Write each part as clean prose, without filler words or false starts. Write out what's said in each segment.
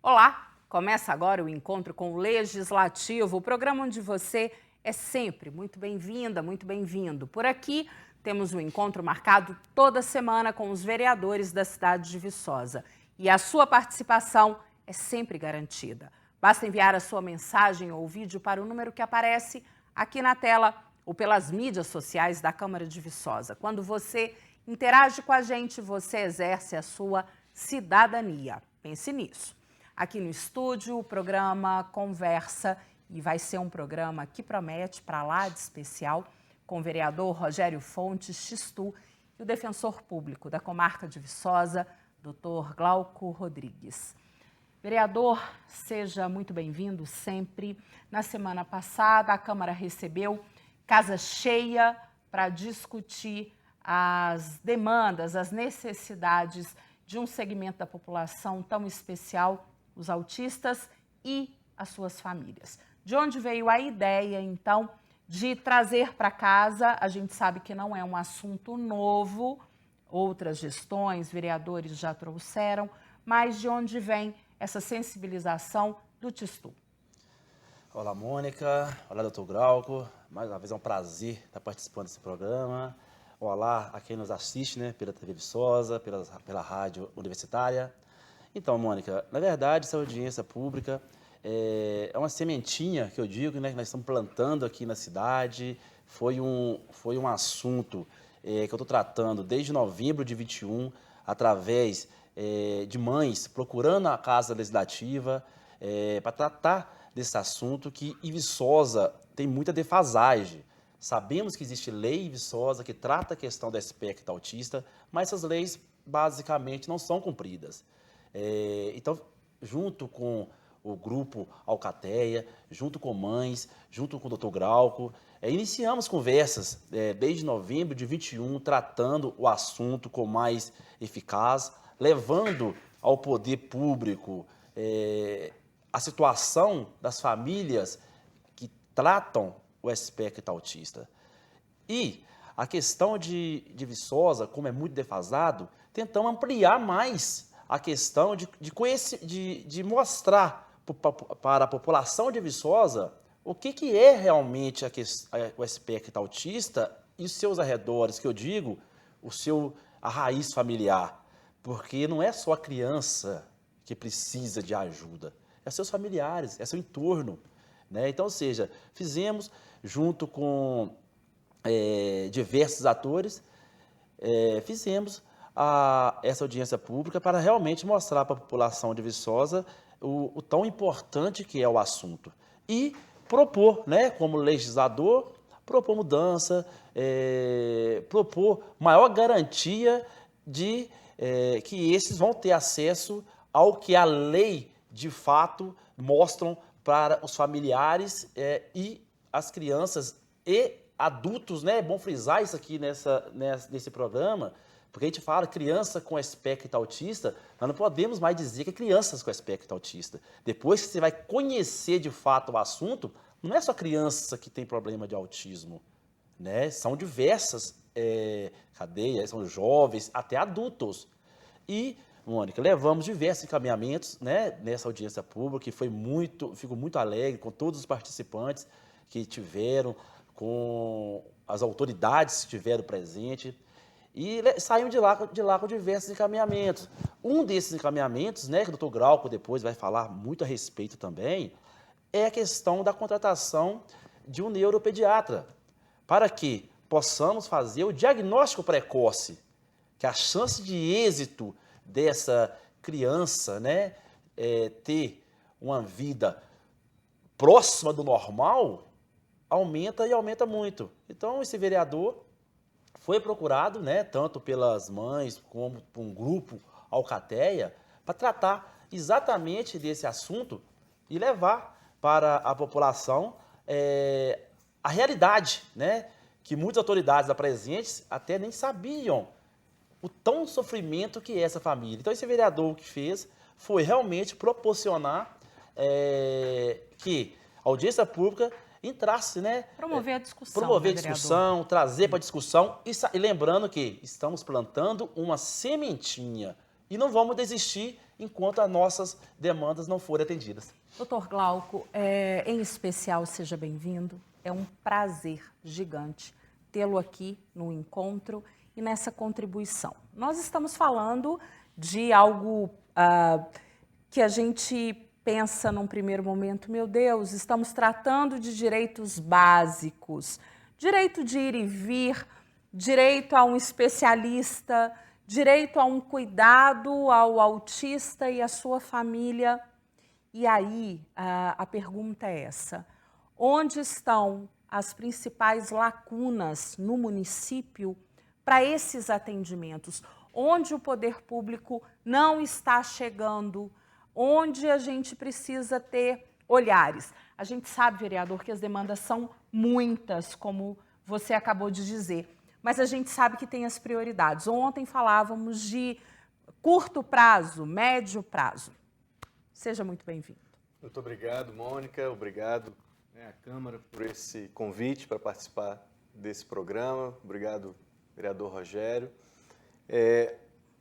Olá! Começa agora o Encontro com o Legislativo, o programa onde você é sempre muito bem-vinda, muito bem-vindo. Por aqui temos um encontro marcado toda semana com os vereadores da cidade de Viçosa. E a sua participação é sempre garantida. Basta enviar a sua mensagem ou vídeo para o número que aparece aqui na tela ou pelas mídias sociais da Câmara de Viçosa. Quando você interage com a gente, você exerce a sua cidadania. Pense nisso. Aqui no estúdio, o programa conversa e vai ser um programa que promete para lá de especial com o vereador Rogério Fontes Xistu e o defensor público da comarca de Viçosa, Dr. Glauco Rodrigues. Vereador, seja muito bem-vindo sempre. Na semana passada, a Câmara recebeu casa cheia para discutir as demandas, as necessidades de um segmento da população tão especial, os autistas e as suas famílias. De onde veio a ideia, então, de trazer para casa? A gente sabe que não é um assunto novo, outras gestões, vereadores já trouxeram, mas de onde vem essa sensibilização do Xistu? Olá, Mônica. Olá, doutor Glauco. Mais uma vez é um prazer estar participando desse programa. Olá a quem nos assiste, né, pela TV Viçosa, pela rádio universitária. Então, Mônica, na verdade, essa audiência pública é uma sementinha, que eu digo, né, que nós estamos plantando aqui na cidade. Foi um assunto que eu estou tratando desde novembro de 21, através de mães procurando a Casa Legislativa para tratar desse assunto que em Viçosa tem muita defasagem. Sabemos que existe lei em Viçosa que trata a questão do espectro autista, mas essas leis basicamente não são cumpridas. Então, junto com o grupo Alcateia, junto com mães, junto com o Dr. Glauco, iniciamos conversas desde novembro de 21, tratando o assunto com mais eficaz, levando ao poder público a situação das famílias que tratam o espectro autista. E a questão de Viçosa, como é muito defasado, tentamos ampliar mais a questão de mostrar para a população de Viçosa o que é realmente o espectro autista e os seus arredores, que eu digo, a raiz familiar. Porque não é só a criança que precisa de ajuda, é seus familiares, é seu entorno, né? Então, ou seja, fizemos junto com diversos atores, fizemos essa audiência pública para realmente mostrar para a população de Viçosa o tão importante que é o assunto. E propor, né, como legislador, propor mudança, propor maior garantia de que esses vão ter acesso ao que a lei, de fato, mostram para os familiares e as crianças e adultos, né? É bom frisar isso aqui nesse programa, porque a gente fala criança com espectro autista, nós não podemos mais dizer que é crianças com espectro autista. Depois que você vai conhecer de fato o assunto, não é só criança que tem problema de autismo, né? São diversas cadeias, são jovens, até adultos. E, Mônica, levamos diversos encaminhamentos, né, nessa audiência pública, que fico muito alegre com todos os participantes que tiveram, com as autoridades que estiveram presentes, e saímos de lá com diversos encaminhamentos. Um desses encaminhamentos, né, que o Dr. Glauco depois vai falar muito a respeito também, é a questão da contratação de um neuropediatra, para que possamos fazer o diagnóstico precoce, que a chance de êxito dessa criança, né, ter uma vida próxima do normal, aumenta e aumenta muito. Então, esse vereador foi procurado, né, tanto pelas mães como por um grupo Alcateia, para tratar exatamente desse assunto e levar para a população a realidade, né, que muitas autoridades da presentes até nem sabiam o tão sofrimento que é essa família. Então, esse vereador o que fez foi realmente proporcionar que a audiência pública entrasse, né? Promover a discussão, Promover a né, discussão, trazer para a discussão e lembrando que estamos plantando uma sementinha e não vamos desistir enquanto as nossas demandas não forem atendidas. Doutor Glauco, em especial, seja bem-vindo. É um prazer gigante tê-lo aqui no encontro e nessa contribuição. Nós estamos falando de algo que a gente pensa num primeiro momento, meu Deus, estamos tratando de direitos básicos, direito de ir e vir, direito a um especialista, direito a um cuidado ao autista e à sua família. E aí, a pergunta é essa: onde estão as principais lacunas no município para esses atendimentos? Onde o poder público não está chegando? Onde a gente precisa ter olhares? A gente sabe, vereador, que as demandas são muitas, como você acabou de dizer, mas a gente sabe que tem as prioridades. Ontem falávamos de curto prazo, médio prazo. Seja muito bem-vindo. Muito obrigado, Mônica. Obrigado, à Câmara por esse convite para participar desse programa. Obrigado, vereador Rogério.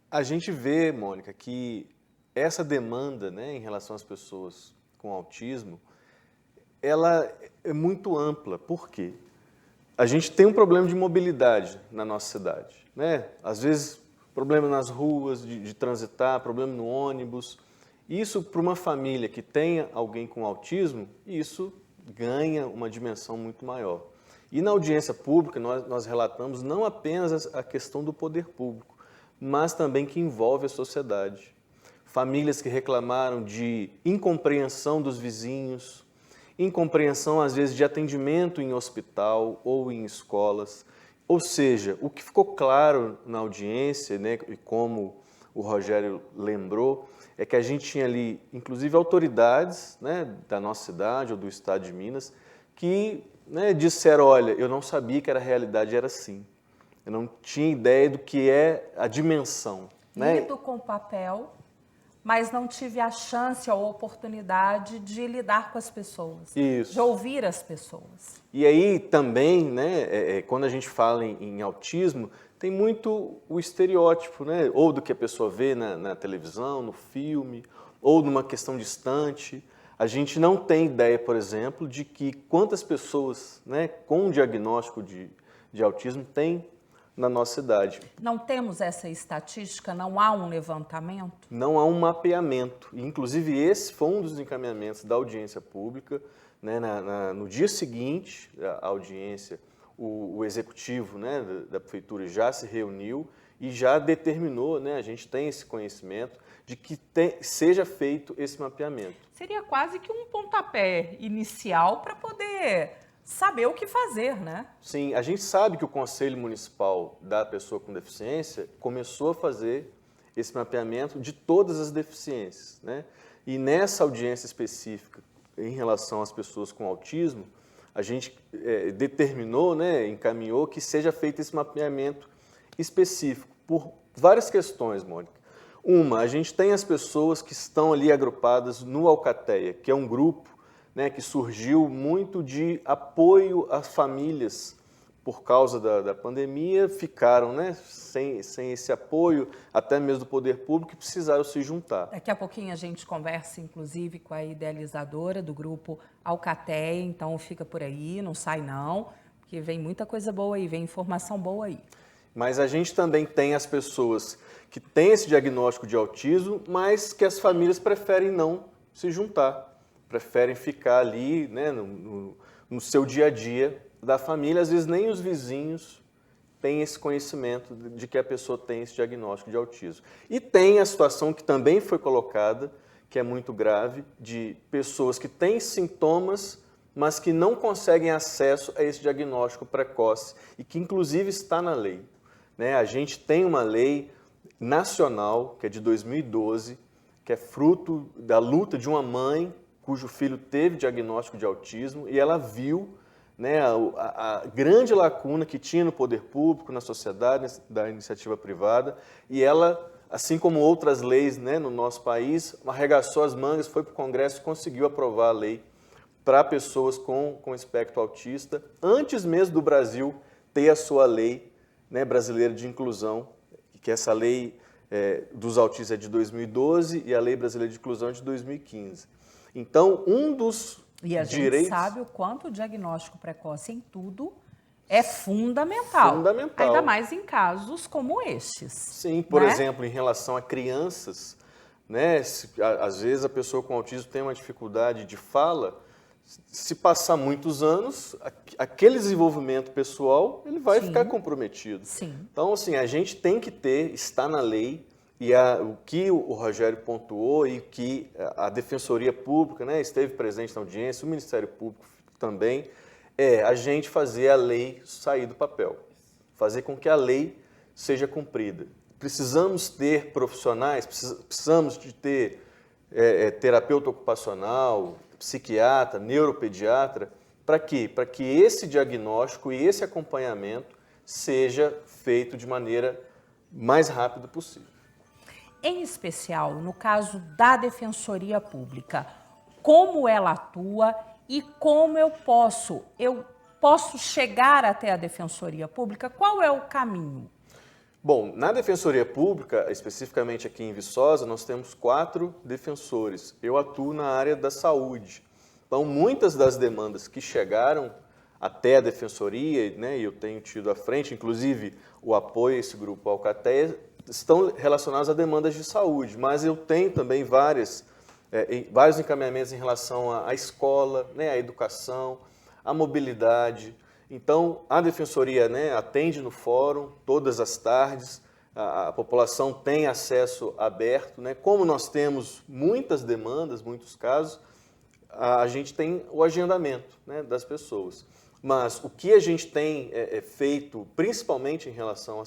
A gente vê, Mônica, que essa demanda, em relação às pessoas com autismo, ela é muito ampla. Por quê? A gente tem um problema de mobilidade na nossa cidade, Às vezes, problema nas ruas, de transitar, problema no ônibus. Isso, para uma família que tenha alguém com autismo, isso ganha uma dimensão muito maior. E na audiência pública, nós relatamos não apenas a questão do poder público, mas também que envolve a sociedade. Famílias que reclamaram de incompreensão dos vizinhos, incompreensão, às vezes, de atendimento em hospital ou em escolas. Ou seja, o que ficou claro na audiência, e como o Rogério lembrou, é que a gente tinha ali, inclusive, autoridades da nossa cidade ou do estado de Minas que disseram, olha, eu não sabia que a realidade era assim. Eu não tinha ideia do que é a dimensão. Lido com papel, mas não tive a chance ou a oportunidade de lidar com as pessoas, Isso. De ouvir as pessoas. E aí também, quando a gente fala em autismo, tem muito o estereótipo, ou do que a pessoa vê na televisão, no filme, ou numa questão distante. A gente não tem ideia, por exemplo, de que quantas pessoas com diagnóstico de autismo tem na nossa cidade. Não temos essa estatística? Não há um levantamento? Não há um mapeamento. Inclusive, esse foi um dos encaminhamentos da audiência pública. No dia seguinte à audiência, o executivo da prefeitura já se reuniu e já determinou, a gente tem esse conhecimento, de que seja feito esse mapeamento. Seria quase que um pontapé inicial para poder saber o que fazer, Sim, a gente sabe que o Conselho Municipal da Pessoa com Deficiência começou a fazer esse mapeamento de todas as deficiências, E nessa audiência específica, em relação às pessoas com autismo, a gente determinou, encaminhou que seja feito esse mapeamento específico por várias questões, Mônica. Uma, a gente tem as pessoas que estão ali agrupadas no Alcateia, que é um grupo que surgiu muito de apoio às famílias por causa da pandemia, ficaram sem esse apoio, até mesmo do poder público, e precisaram se juntar. Daqui a pouquinho a gente conversa, inclusive, com a idealizadora do grupo Alcateia, então fica por aí, não sai não, porque vem muita coisa boa aí, vem informação boa aí. Mas a gente também tem as pessoas que têm esse diagnóstico de autismo, mas que as famílias preferem não se juntar, preferem ficar ali no seu dia a dia da família. Às vezes nem os vizinhos têm esse conhecimento de que a pessoa tem esse diagnóstico de autismo. E tem a situação que também foi colocada, que é muito grave, de pessoas que têm sintomas, mas que não conseguem acesso a esse diagnóstico precoce e que inclusive está na lei. A gente tem uma lei nacional, que é de 2012, que é fruto da luta de uma mãe cujo filho teve diagnóstico de autismo e ela viu a grande lacuna que tinha no poder público, na sociedade, da iniciativa privada, e ela, assim como outras leis no nosso país, arregaçou as mangas, foi para o Congresso e conseguiu aprovar a lei para pessoas com espectro autista, antes mesmo do Brasil ter a sua lei brasileira de inclusão, que essa lei dos autistas é de 2012 e a Lei Brasileira de Inclusão é de 2015. Então, um dos E a gente direitos... sabe o quanto o diagnóstico precoce em tudo é fundamental. Fundamental. Ainda mais em casos como estes. Sim, por né? exemplo, em relação a crianças, né? Às vezes a pessoa com autismo tem uma dificuldade de fala, se passar muitos anos, aquele desenvolvimento pessoal ele vai Sim. ficar comprometido. Sim. Então, assim, a gente tem que está na lei, e o que o Rogério pontuou e que a Defensoria Pública, né, esteve presente na audiência, o Ministério Público também, a gente fazer a lei sair do papel, fazer com que a lei seja cumprida. Precisamos ter profissionais, precisamos de ter terapeuta ocupacional, psiquiatra, neuropediatra, para quê? Para que esse diagnóstico e esse acompanhamento seja feito de maneira mais rápida possível. Em especial, no caso da Defensoria Pública, como ela atua e como eu posso chegar até a Defensoria Pública? Qual é o caminho? Bom, na Defensoria Pública, especificamente aqui em Viçosa, nós temos 4 defensores. Eu atuo na área da saúde. Então, muitas das demandas que chegaram até a Defensoria, né, e eu tenho tido à frente, inclusive o apoio a esse grupo Alcateia, estão relacionadas a demandas de saúde, mas eu tenho também vários encaminhamentos em relação à escola, né, à educação, à mobilidade. Então, a Defensoria, né, atende no fórum todas as tardes, a população tem acesso aberto, né? Como nós temos muitas demandas, muitos casos, a gente tem o agendamento, né, das pessoas. Mas o que a gente tem feito, principalmente em relação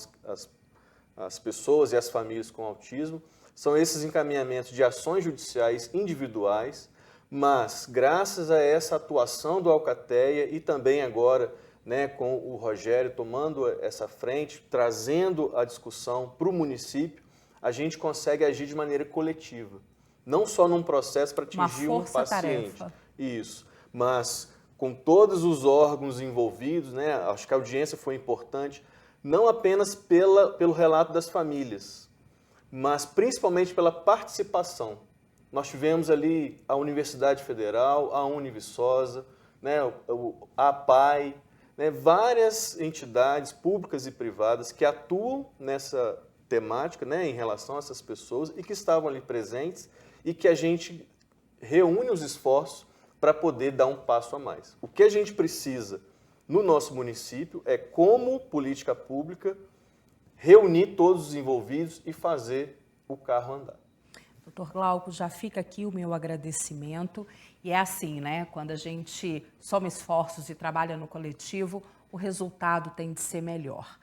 às pessoas e às famílias com autismo, são esses encaminhamentos de ações judiciais individuais, mas graças a essa atuação do Alcateia e também agora, né, com o Rogério tomando essa frente, trazendo a discussão para o município, a gente consegue agir de maneira coletiva. Não só num processo para atingir um paciente. Isso, mas com todos os órgãos envolvidos, né, acho que a audiência foi importante, não apenas pelo relato das famílias, mas principalmente pela participação. Nós tivemos ali a Universidade Federal, a Univiçosa, né, a APAI, né, várias entidades públicas e privadas que atuam nessa temática, né, em relação a essas pessoas e que estavam ali presentes e que a gente reúne os esforços para poder dar um passo a mais. O que a gente precisa no nosso município é, como política pública, reunir todos os envolvidos e fazer o carro andar. Doutor Glauco, já fica aqui o meu agradecimento. E é assim, né? Quando a gente soma esforços e trabalha no coletivo, o resultado tem de ser melhor.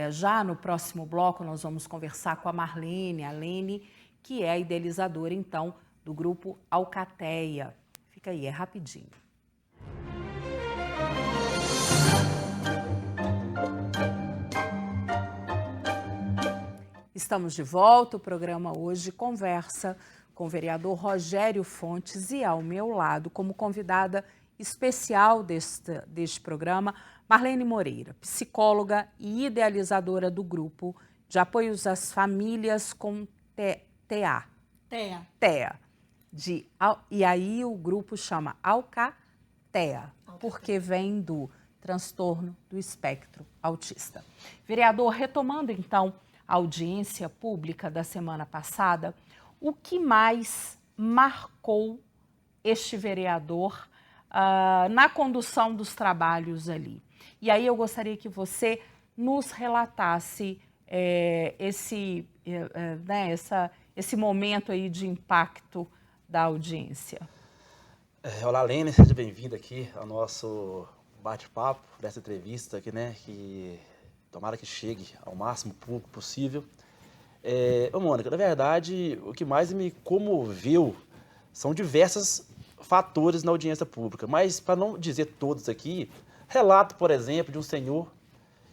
Já no próximo bloco, nós vamos conversar com a Marlene, que é a idealizadora, então, do grupo Alcateia. Fica aí, é rapidinho. Estamos de volta, o programa hoje conversa com o vereador Rogério Fontes e ao meu lado, como convidada especial deste programa, Marlene Moreira, psicóloga e idealizadora do grupo de apoios às famílias com TEA. E aí o grupo chama Alcateia, porque vem do transtorno do espectro autista. Vereador, retomando então a audiência pública da semana passada, o que mais marcou este vereador na condução dos trabalhos ali? E aí eu gostaria que você nos relatasse esse momento aí de impacto da audiência. Olá, Lene, seja bem-vinda aqui ao nosso bate-papo dessa entrevista aqui, né, que tomara que chegue ao máximo público possível. Mônica, na verdade, o que mais me comoveu são diversos fatores na audiência pública, mas para não dizer todos aqui, relato, por exemplo, de um senhor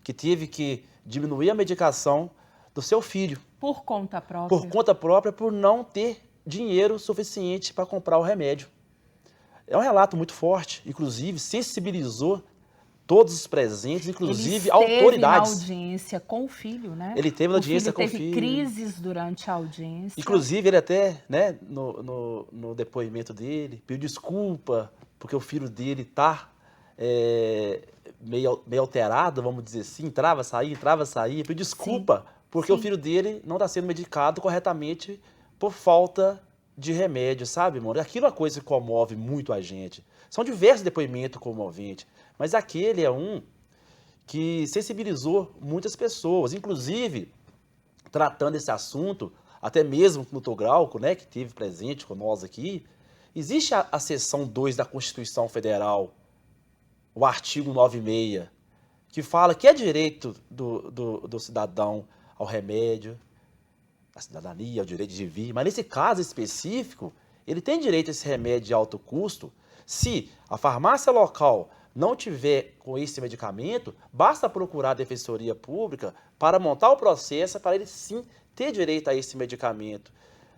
que teve que diminuir a medicação do seu filho. Por conta própria? Por conta própria, por não ter dinheiro suficiente para comprar o remédio. É um relato muito forte, inclusive sensibilizou todos os presentes, inclusive ele esteve autoridades. na audiência com o filho, né? Ele teve na audiência com o filho. Teve crises durante a audiência. Inclusive, ele até, né, no depoimento dele, pediu desculpa, porque o filho dele está meio alterado, vamos dizer assim, entrava, saía, pediu desculpa, porque o filho dele não está sendo medicado corretamente por falta de remédio, sabe, amor? Aquilo é uma coisa que comove muito a gente. São diversos depoimentos comoventes, mas aquele é um que sensibilizou muitas pessoas, inclusive tratando esse assunto, até mesmo com o Dr. Glauco, né, que esteve presente com nós aqui. Existe a seção 2 da Constituição Federal, o artigo 96, que fala que é direito do cidadão ao remédio, à cidadania, ao direito de vir, mas nesse caso específico, ele tem direito a esse remédio de alto custo. Se a farmácia local não tiver com esse medicamento, basta procurar a Defensoria Pública para montar o processo para ele sim ter direito a esse medicamento.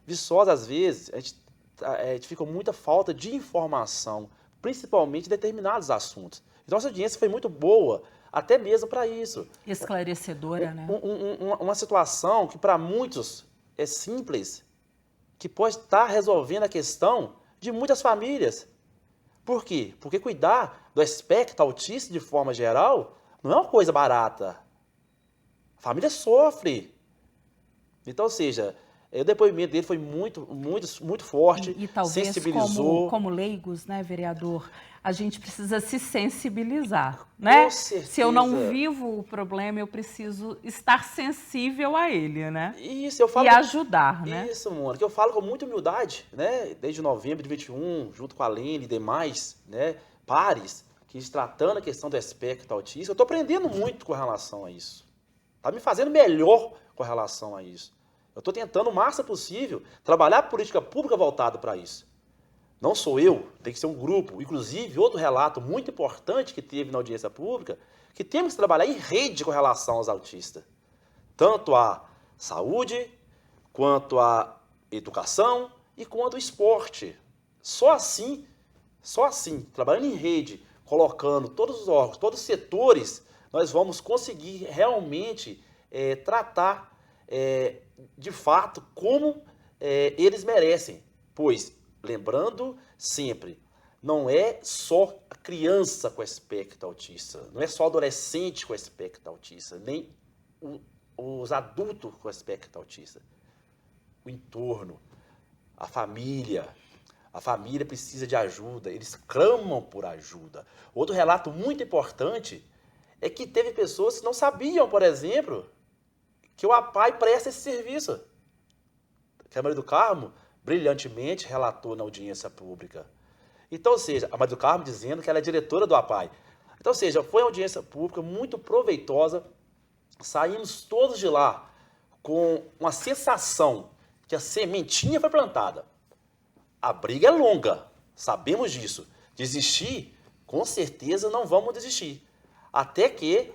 Viçosa, às vezes, a gente fica com muita falta de informação, principalmente em determinados assuntos. Então, essa audiência foi muito boa, até mesmo para isso. Esclarecedora, né? Uma situação que para muitos é simples, que pode estar resolvendo a questão de muitas famílias. Por quê? Porque cuidar do espectro autista de forma geral não é uma coisa barata. A família sofre. Então, ou seja, o depoimento dele foi muito forte, e talvez sensibilizou. Como leigos, né, vereador, a gente precisa se sensibilizar, né? Com certeza. Se eu não vivo o problema, eu preciso estar sensível a ele, né? Isso, eu falo. E ajudar, né? Isso, Mônica, eu falo com muita humildade, né? Desde novembro de 21, junto com a Lene e demais, né, pares, que tratando a questão do espectro autista, eu estou aprendendo muito com relação a isso. Está me fazendo melhor com relação a isso. Eu estou tentando o máximo possível trabalhar política pública voltada para isso. Não sou eu, tem que ser um grupo. Inclusive, outro relato muito importante que teve na audiência pública, que temos que trabalhar em rede com relação aos autistas. Tanto a saúde, quanto a educação e quanto o esporte. Só assim, trabalhando em rede, colocando todos os órgãos, todos os setores, nós vamos conseguir realmente tratar de fato como eles merecem. Pois, lembrando sempre, não é só a criança com espectro autista, não é só o adolescente com espectro autista, nem os adultos com espectro autista. O entorno, a família precisa de ajuda, eles clamam por ajuda. Outro relato muito importante é que teve pessoas que não sabiam, por exemplo, que o APAI presta esse serviço. A Câmara do Carmo brilhantemente relatou na audiência pública. Então, ou seja, a Maria do Carmo dizendo que ela é diretora do APAI. Então, ou seja, foi uma audiência pública muito proveitosa. Saímos todos de lá com uma sensação que a sementinha foi plantada. A briga é longa, sabemos disso. Desistir, com certeza não vamos desistir. Até que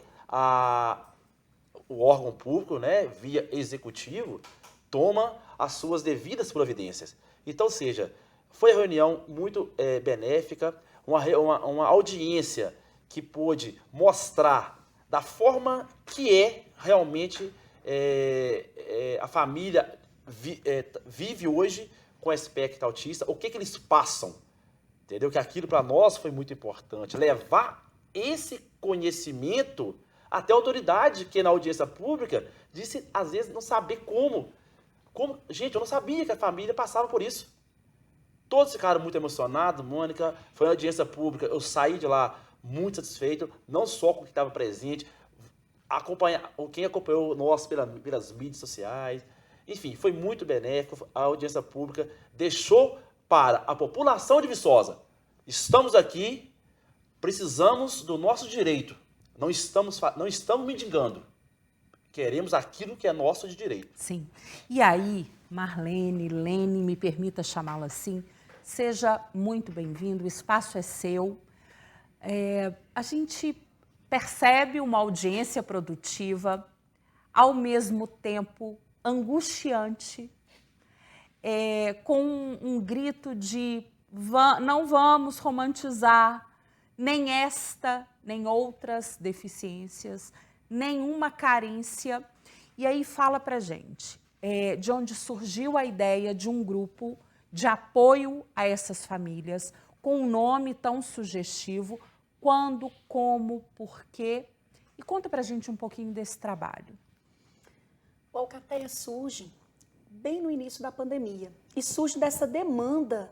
o órgão público, né, via executivo, toma as suas devidas providências. Então, ou seja, foi uma reunião muito benéfica, uma audiência que pôde mostrar da forma que realmente a família vive hoje com espectro autista, o que eles passam, entendeu? Que aquilo para nós foi muito importante, levar esse conhecimento até a autoridade, que na audiência pública disse, às vezes, não saber como. Gente, eu não sabia que a família passava por isso. Todos ficaram muito emocionados, Mônica, foi uma audiência pública, eu saí de lá muito satisfeito, não só com quem estava presente, quem acompanhou nós pelas mídias sociais, enfim, foi muito benéfico, a audiência pública deixou para a população de Viçosa, estamos aqui, precisamos do nosso direito, não estamos mendigando, queremos aquilo que é nosso de direito. Sim, e aí, Marlene, Lene, me permita chamá-la assim, seja muito bem-vindo, o espaço é seu. A gente percebe uma audiência produtiva, ao mesmo tempo angustiante, com um grito de não vamos romantizar, nem esta, nem outras deficiências, nenhuma carência. E aí fala pra gente de onde surgiu a ideia de um grupo de apoio a essas famílias, com um nome tão sugestivo, quando, como, por quê. E conta pra gente um pouquinho desse trabalho. O Alcateia surge bem no início da pandemia e surge dessa demanda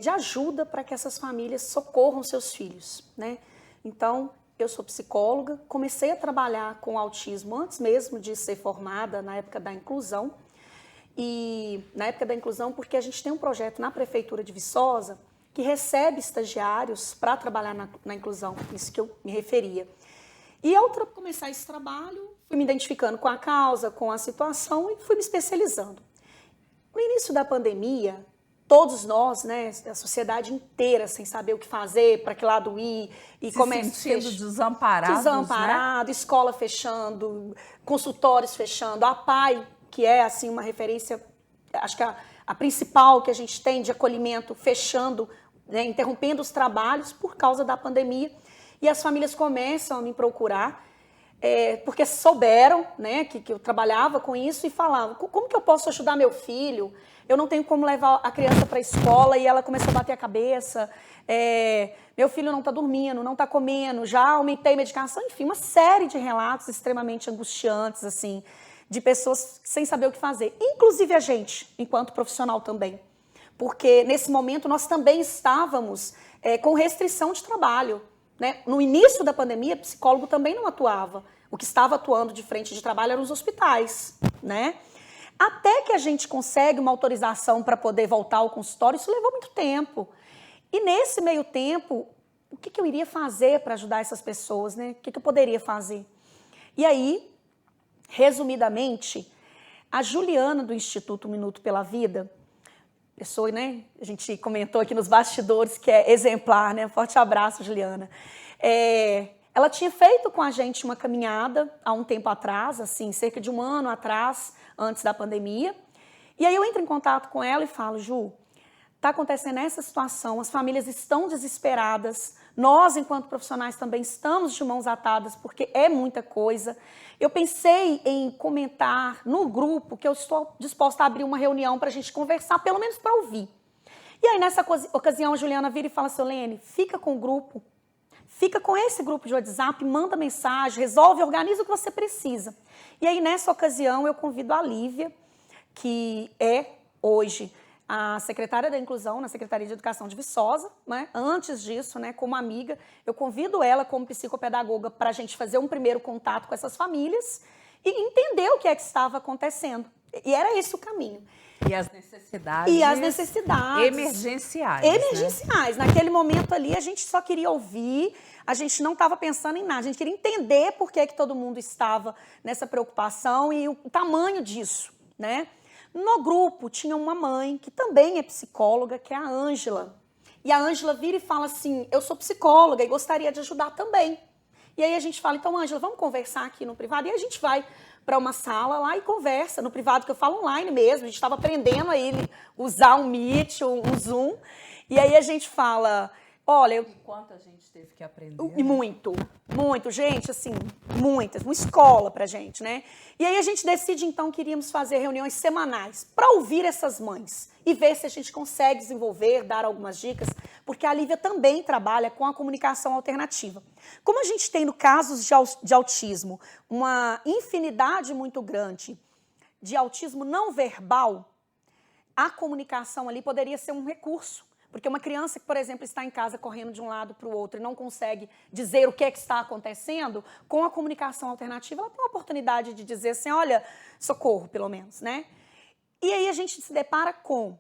de ajuda para que essas famílias socorram seus filhos, né? Então, eu sou psicóloga, comecei a trabalhar com autismo antes mesmo de ser formada, na época da inclusão. E na época da inclusão, porque a gente tem um projeto na Prefeitura de Viçosa que recebe estagiários para trabalhar na inclusão, isso que eu me referia. E ao começar esse trabalho, fui me identificando com a causa, com a situação e fui me especializando. No início da pandemia, todos nós, né, a sociedade inteira, sem saber o que fazer, para que lado ir, e sentindo desamparado, né? Escola fechando, consultórios fechando, a PAI, que é assim uma referência, acho que a principal que a gente tem de acolhimento, fechando, né, interrompendo os trabalhos por causa da pandemia, e as famílias começam a me procurar, porque souberam, né, que eu trabalhava com isso e falavam, como que eu posso ajudar meu filho? Eu não tenho como levar a criança para a escola e ela começa a bater a cabeça, meu filho não está dormindo, não está comendo, já aumentei a medicação, enfim, uma série de relatos extremamente angustiantes, assim, de pessoas sem saber o que fazer, inclusive a gente, enquanto profissional também, porque nesse momento nós também estávamos com restrição de trabalho, né? No início da pandemia, psicólogo também não atuava, o que estava atuando de frente de trabalho eram os hospitais, né? Até que a gente consegue uma autorização para poder voltar ao consultório, isso levou muito tempo. E nesse meio tempo, o que eu iria fazer para ajudar essas pessoas, né? O que eu poderia fazer? E aí, resumidamente, a Juliana do Instituto Minuto pela Vida, pessoa, né? A gente comentou aqui nos bastidores que é exemplar, né? Forte abraço, Juliana. Ela tinha feito com a gente uma caminhada há um tempo atrás, assim, cerca de um ano atrás, antes da pandemia. E aí eu entro em contato com ela e falo, Ju, está acontecendo essa situação, as famílias estão desesperadas, nós, enquanto profissionais, também estamos de mãos atadas, porque é muita coisa. Eu pensei em comentar no grupo que eu estou disposta a abrir uma reunião para a gente conversar, pelo menos para ouvir. E aí, nessa ocasião, a Juliana vira e fala, Solene, fica com o grupo, fica com esse grupo de WhatsApp, manda mensagem, resolve, organiza o que você precisa. E aí, nessa ocasião, eu convido a Lívia, que é hoje a secretária da Inclusão na Secretaria de Educação de Viçosa, né? Antes disso, né, como amiga, eu convido ela como psicopedagoga para a gente fazer um primeiro contato com essas famílias e entender o que é que estava acontecendo. E era esse o caminho. E as necessidades. Emergenciais. Emergenciais. Né? Naquele momento ali, a gente só queria ouvir, a gente não estava pensando em nada, a gente queria entender por que todo mundo estava nessa preocupação e o tamanho disso, né? No grupo tinha uma mãe, que também é psicóloga, que é a Ângela. E a Ângela vira e fala assim, eu sou psicóloga e gostaria de ajudar também. E aí a gente fala, então, Ângela, vamos conversar aqui no privado? E a gente vai para uma sala lá e conversa no privado, que eu falo online mesmo. A gente estava aprendendo a usar um Meet, um Zoom. E aí a gente fala, olha... Quanto a gente teve que aprender? E muito, gente, assim, muitas, uma escola pra gente, né? E aí a gente decide, então, que iríamos fazer reuniões semanais para ouvir essas mães e ver se a gente consegue desenvolver, dar algumas dicas, porque a Lívia também trabalha com a comunicação alternativa. Como a gente tem, no caso de autismo, uma infinidade muito grande de autismo não verbal, a comunicação ali poderia ser um recurso. Porque uma criança que, por exemplo, está em casa correndo de um lado para o outro e não consegue dizer o que é que está acontecendo, com a comunicação alternativa, ela tem uma oportunidade de dizer assim, olha, socorro, pelo menos, né? E aí a gente se depara com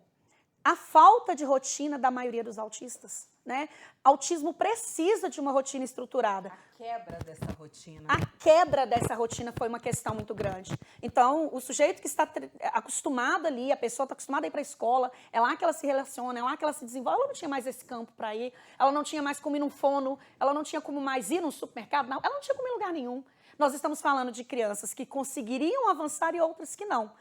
a falta de rotina da maioria dos autistas, né? Autismo precisa de uma rotina estruturada. A quebra dessa rotina. A quebra dessa rotina foi uma questão muito grande. Então, o sujeito que está acostumado ali, a pessoa está acostumada a ir para a escola, é lá que ela se relaciona, é lá que ela se desenvolve. Ela não tinha mais esse campo para ir, ela não tinha mais como ir num fono, ela não tinha como mais ir num supermercado, não, ela não tinha como ir em lugar nenhum. Nós estamos falando de crianças que conseguiriam avançar e outras que não.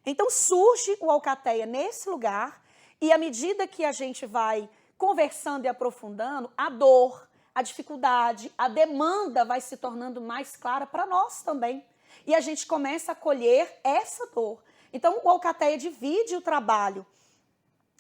Então, surge o Alcateia nesse lugar e à medida que a gente vai conversando e aprofundando, a dor, a dificuldade, a demanda vai se tornando mais clara para nós também. E a gente começa a colher essa dor. Então, o Alcateia divide o trabalho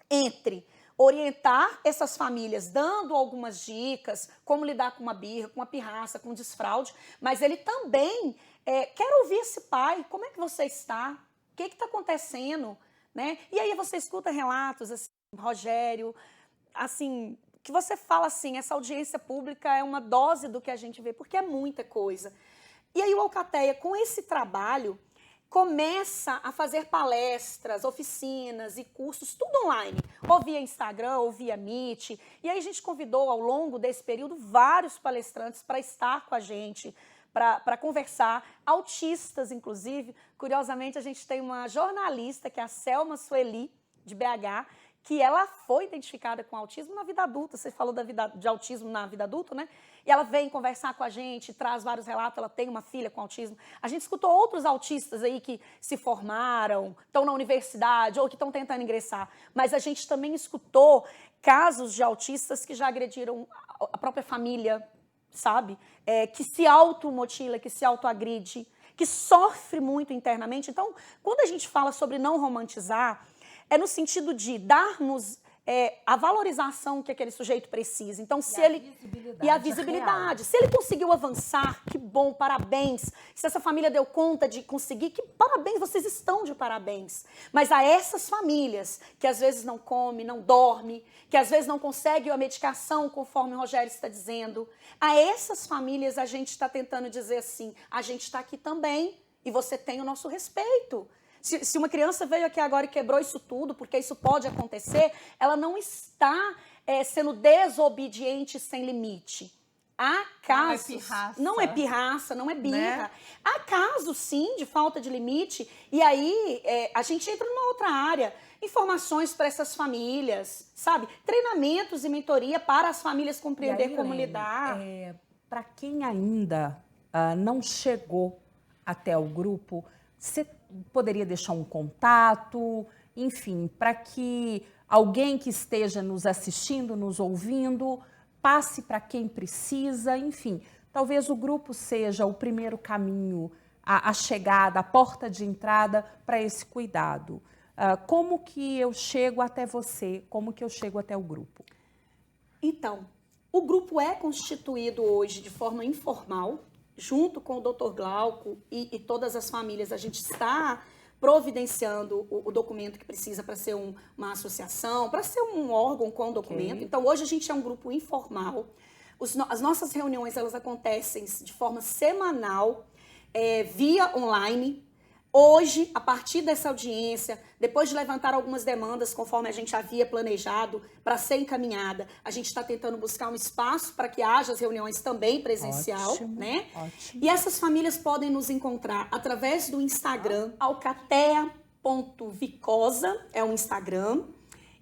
entre orientar essas famílias, dando algumas dicas, como lidar com uma birra, com uma pirraça, com um desfraude, mas ele também quer ouvir esse pai, como é que você está? O que está acontecendo? Né? E aí você escuta relatos, assim, Rogério, assim, que você fala assim, essa audiência pública é uma dose do que a gente vê, porque é muita coisa. E aí o Alcateia, com esse trabalho, começa a fazer palestras, oficinas e cursos, tudo online, ou via Instagram, ou via Meet. E aí a gente convidou, ao longo desse período, vários palestrantes para estar com a gente, para conversar, autistas, inclusive. Curiosamente, a gente tem uma jornalista, que é a Selma Sueli, de BH, que ela foi identificada com autismo na vida adulta. Você falou de autismo na vida adulta, né? E ela vem conversar com a gente, traz vários relatos, ela tem uma filha com autismo. A gente escutou outros autistas aí que se formaram, estão na universidade ou que estão tentando ingressar. Mas a gente também escutou casos de autistas que já agrediram a própria família, sabe? Que se automutila, que se autoagride, que sofre muito internamente. Então, quando a gente fala sobre não romantizar, é no sentido de darmos a valorização que aquele sujeito precisa. Então, se ele... E a visibilidade. Se ele conseguiu avançar, que bom, parabéns. Se essa família deu conta de conseguir, que parabéns, vocês estão de parabéns. Mas a essas famílias, que às vezes não come, não dorme, que às vezes não consegue a medicação, conforme o Rogério está dizendo, a essas famílias a gente está tentando dizer assim, a gente está aqui também e você tem o nosso respeito. Se uma criança veio aqui agora e quebrou isso tudo, porque isso pode acontecer, ela não está sendo desobediente sem limite. Há casos... Não é pirraça, não é birra. Né? Há casos, sim, de falta de limite. E aí, a gente entra numa outra área. Informações para essas famílias, sabe? Treinamentos e mentoria para as famílias compreender aí, como lidar. Para quem ainda não chegou até o grupo, você poderia deixar um contato, enfim, para que alguém que esteja nos assistindo, nos ouvindo, passe para quem precisa, enfim. Talvez o grupo seja o primeiro caminho, a chegada, a porta de entrada para esse cuidado. Como que eu chego até você? Como que eu chego até o grupo? Então, o grupo é constituído hoje de forma informal, junto com o Dr. Glauco e todas as famílias. A gente está providenciando o documento que precisa para ser uma associação, para ser um órgão com documento. Okay. Então, hoje a gente é um grupo informal. As nossas reuniões, elas acontecem de forma semanal, via online. Hoje, a partir dessa audiência, depois de levantar algumas demandas, conforme a gente havia planejado para ser encaminhada, a gente está tentando buscar um espaço para que haja as reuniões também presencial, ótimo, né? Ótimo. E essas famílias podem nos encontrar através do Instagram, alcatea.vicosa, é o Instagram,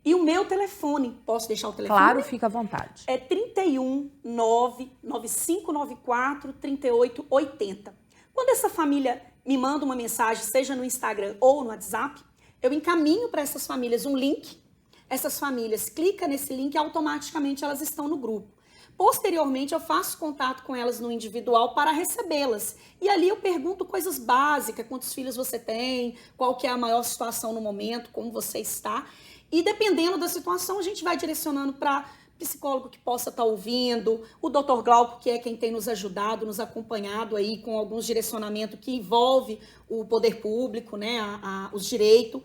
e o meu telefone, posso deixar o telefone? Claro, fica à vontade. É 31 99594 3880. Quando essa família me manda uma mensagem, seja no Instagram ou no WhatsApp, eu encaminho para essas famílias um link. Essas famílias clicam nesse link e automaticamente elas estão no grupo. Posteriormente, eu faço contato com elas no individual para recebê-las. E ali eu pergunto coisas básicas, quantos filhos você tem, qual que é a maior situação no momento, como você está. E dependendo da situação, a gente vai direcionando para psicólogo que possa estar ouvindo, o Dr. Glauco, que é quem tem nos ajudado, nos acompanhado aí com alguns direcionamentos que envolve o poder público, né, os direitos.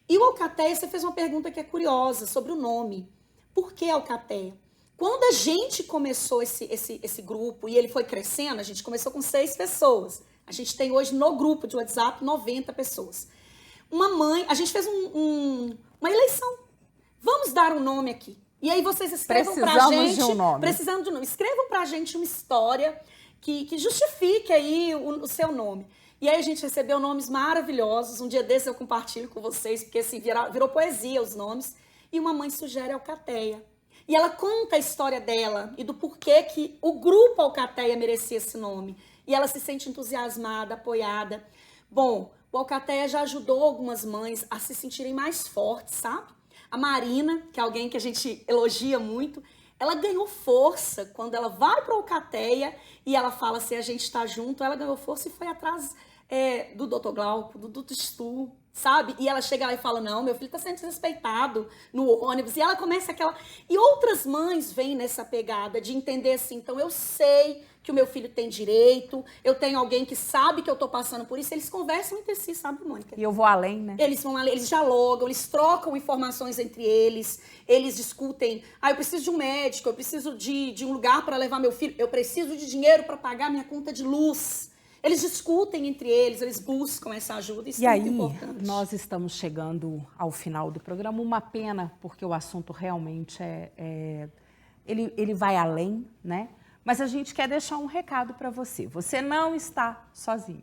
E o Alcateia, você fez uma pergunta que é curiosa sobre o nome. Por que Alcateia? Quando a gente começou esse grupo e ele foi crescendo, a gente começou com 6 pessoas. A gente tem hoje no grupo de WhatsApp 90 pessoas. A gente fez uma eleição. Vamos dar um nome aqui. E aí vocês escrevam pra gente... Precisamos de um nome. Escrevam pra gente uma história que justifique aí o seu nome. E aí a gente recebeu nomes maravilhosos. Um dia desses eu compartilho com vocês, porque assim, virou poesia os nomes. E uma mãe sugere Alcateia. E ela conta a história dela e do porquê que o grupo Alcateia merecia esse nome. E ela se sente entusiasmada, apoiada. Bom, o Alcateia já ajudou algumas mães a se sentirem mais fortes, sabe? A Marina, que é alguém que a gente elogia muito, ela ganhou força quando ela vai para a Alcateia e ela fala assim, a gente está junto, ela ganhou força e foi atrás do Dr. Glauco, do Dr. Stu, sabe? E ela chega lá e fala, não, meu filho está sendo desrespeitado no ônibus. E ela começa aquela... E outras mães vêm nessa pegada de entender assim, então eu sei que o meu filho tem direito, eu tenho alguém que sabe que eu estou passando por isso, eles conversam entre si, sabe, Mônica? E eu vou além, né? Eles vão além, eles dialogam, eles trocam informações entre eles discutem, eu preciso de um médico, eu preciso de um lugar para levar meu filho, eu preciso de dinheiro para pagar minha conta de luz. Eles discutem entre eles buscam essa ajuda, isso é muito importante. Nós estamos chegando ao final do programa, uma pena, porque o assunto realmente ele vai além, né? Mas a gente quer deixar um recado para você. Você não está sozinho,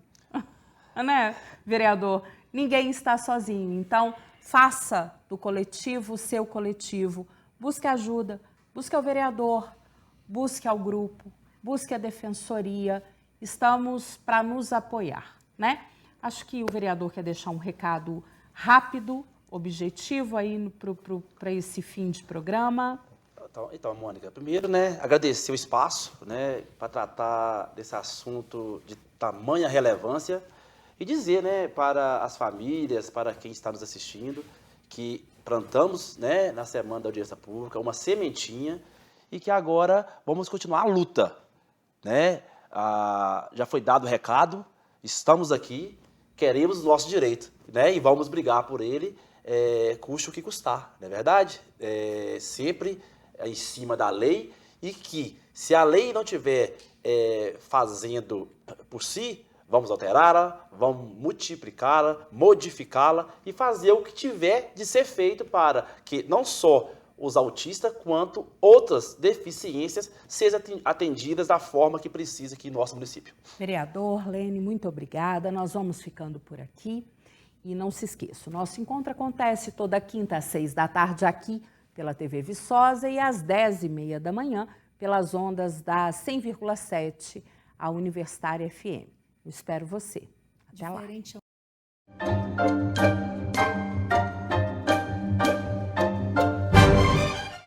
né, vereador? Ninguém está sozinho. Então, faça do coletivo o seu coletivo. Busque ajuda, busque ao vereador, busque ao grupo, busque a defensoria. Estamos para nos apoiar, né? Acho que o vereador quer deixar um recado rápido, objetivo aí para esse fim de programa. Então, Mônica, primeiro, né, agradecer o espaço, né, para tratar desse assunto de tamanha relevância e dizer, né, para as famílias, para quem está nos assistindo, que plantamos, né, na semana da audiência pública uma sementinha e que agora vamos continuar a luta, né? Já foi dado o recado, estamos aqui, queremos o nosso direito, né, e vamos brigar por ele, custe o que custar, não é verdade? Sempre em cima da lei, e que se a lei não estiver fazendo por si, vamos alterá-la, vamos multiplicá-la, modificá-la e fazer o que tiver de ser feito para que não só os autistas, quanto outras deficiências sejam atendidas da forma que precisa aqui no nosso município. Vereador Lene, muito obrigada. Nós vamos ficando por aqui. E não se esqueça, o nosso encontro acontece toda quinta às 6 da tarde aqui pela TV Viçosa e às 10h30 da manhã pelas ondas da 100,7, a Universitária FM. Eu espero você. Até lá.